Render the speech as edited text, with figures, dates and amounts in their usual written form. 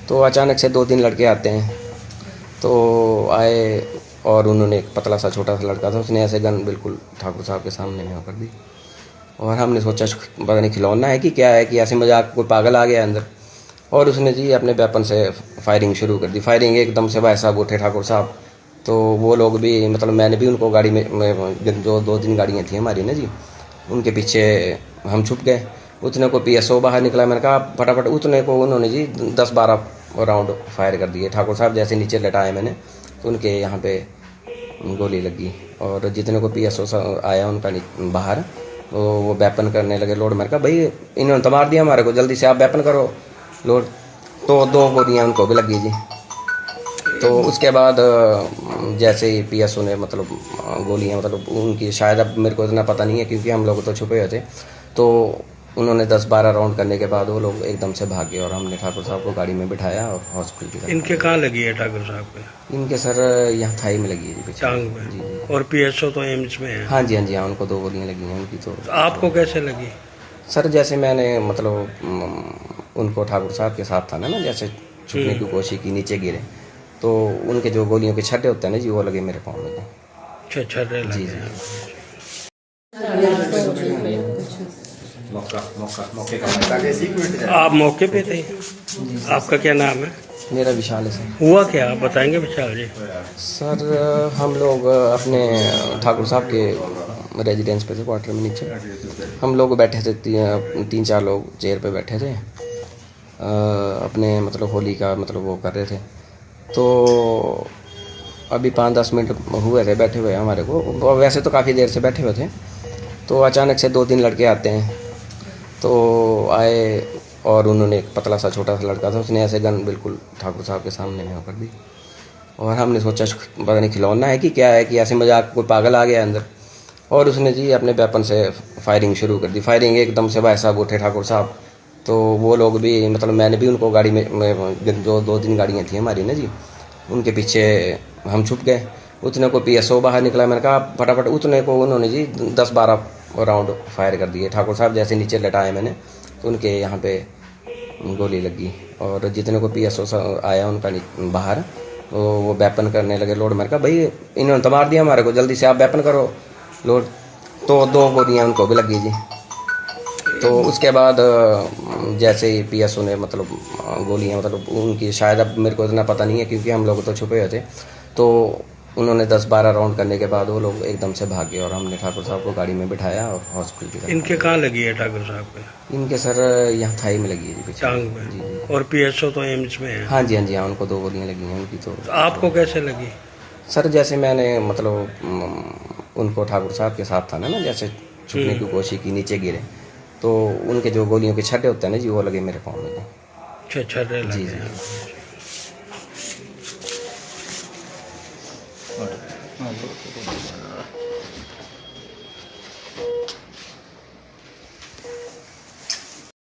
तो अचानक से 2-3 लड़के आते हैं। तो आए और उन्होंने एक पतला सा छोटा सा लड़का था, उसने ऐसे गन बिल्कुल ठाकुर साहब के सामने में कर दी। और हमने सोचा पता नहीं खिलौना है कि क्या है, कि ऐसे मजाक कोई पागल आ गया अंदर। और उसने जी अपने वेपन से फायरिंग शुरू कर दी। फायरिंग एकदम से भाई साहब उठे ठाकुर साहब, तो वो लोग भी मतलब मैंने भी उनको गाड़ी में जो 2-3 गाड़ियाँ थी हमारी ना जी, उनके पीछे हम छुप गए। उतने को PSO बाहर निकला। मैंने कहा फटाफट, उतने को उन्होंने जी 10-12 राउंड फायर कर दिए। ठाकुर साहब जैसे नीचे लटाए मैंने, तो उनके यहाँ पे गोली लगी। और जितने को PSO आया उनका बाहर, वो वेपन करने लगे लोड। मैंने कहा भाई इन्होंने तो मार दिया हमारे को, जल्दी से आप वेपन करो लोड। तो 2 गोलियाँ उनको भी लगी जी। तो उसके बाद जैसे ही PSO ने मतलब गोलियाँ मतलब उनकी, शायद अब मेरे को इतना पता नहीं है क्योंकि हम लोग तो छुपे हुए थे, तो उन्होंने 10-12 राउंड करने के बाद वो लोग एकदम से भागे और हमने ठाकुर साहब को गाड़ी में बिठाया और हॉस्पिटल की तरफ। इनके कहाँ लगी है ठाकुर साहब के? इनके सर यहाँ थाई में लगी है जी, टांग में। जी जी। और PSO तो एम्स में है। हाँ जी, हाँ जी, हाँ, उनको 2 गोलियाँ लगी हैं उनकी। तो आपको कैसे लगी? सर जैसे मैंने मतलब उनको ठाकुर साहब के साथ था ना, जैसे छुपने की कोशिश की, नीचे गिरे, तो उनके जो गोलियों के छड्डे होते हैं ना जी, वो लगे मेरे पाँव में। अच्छा जी लगे। जी। आप मौके पे थे? आपका क्या नाम है? मेरा विशाल है सर। हुआ क्या आप बताएंगे विशाल जी? सर हम लोग अपने ठाकुर साहब के रेजिडेंस पे थे, क्वार्टर में नीचे। हम लोग बैठे थे 3-4 लोग चेयर पे बैठे थे, अपने मतलब होली का मतलब वो कर रहे थे। तो अभी 5-10 मिनट हुए थे बैठे हुए हमारे को, वैसे तो काफ़ी देर से बैठे हुए थे। तो अचानक से 2-3 लड़के आते हैं। तो आए और उन्होंने एक पतला सा छोटा सा लड़का था, उसने ऐसे गन बिल्कुल ठाकुर साहब के सामने में कर दी। और हमने सोचा पता नहीं खिलौना है कि क्या है, कि ऐसे मजाक कोई पागल आ गया अंदर। और उसने जी अपने वेपन से फायरिंग शुरू कर दी। फायरिंग एकदम से भाई साहब उठे ठाकुर साहब, तो वो लोग भी मतलब मैंने भी उनको गाड़ी में जो 2-3 गाड़ियाँ थी हमारी ना जी, उनके पीछे हम छुप गए। उतने को PSO बाहर निकला। मैंने कहा फटाफट, उतने को उन्होंने जी 10-12 राउंड फायर कर दिए। ठाकुर साहब जैसे नीचे लटाए मैंने, तो उनके यहाँ पे गोली लगी। और जितने को PSO आया उनका बाहर, वो वेपन करने लगे लोड। मैंने कहा भाई इन्होंने तो मार दिया हमारे को, जल्दी से आप वेपन करो लोड। तो 2 गोलियाँ उनको भी लगी जी। तो उसके बाद जैसे ही PSO ने मतलब गोलियाँ मतलब उनकी, शायद अब मेरे को इतना पता नहीं है क्योंकि हम लोग तो छुपे हुए थे, तो उन्होंने 10-12 राउंड करने के बाद वो लोग एकदम से भागे और हमने ठाकुर साहब को गाड़ी में बिठाया और हॉस्पिटल की तरफ। इनके कहाँ लगी है ठाकुर साहब के? इनके सर यहाँ थाई में लगी है जी, टांग में। जी जी। और PSO तो एम्स में है। हाँ जी, हाँ जी, हाँ, उनको 2 गोलियाँ लगी हैं उनकी। तो आपको कैसे लगी? सर जैसे मैंने मतलब उनको ठाकुर साहब के साथ था ना, जैसे छुपने की कोशिश की, नीचे गिरे, तो उनके जो गोलियों के छड्डे होते हैं ना जी, वो लगे मेरे पाँव में। अच्छा लगे। जी जी।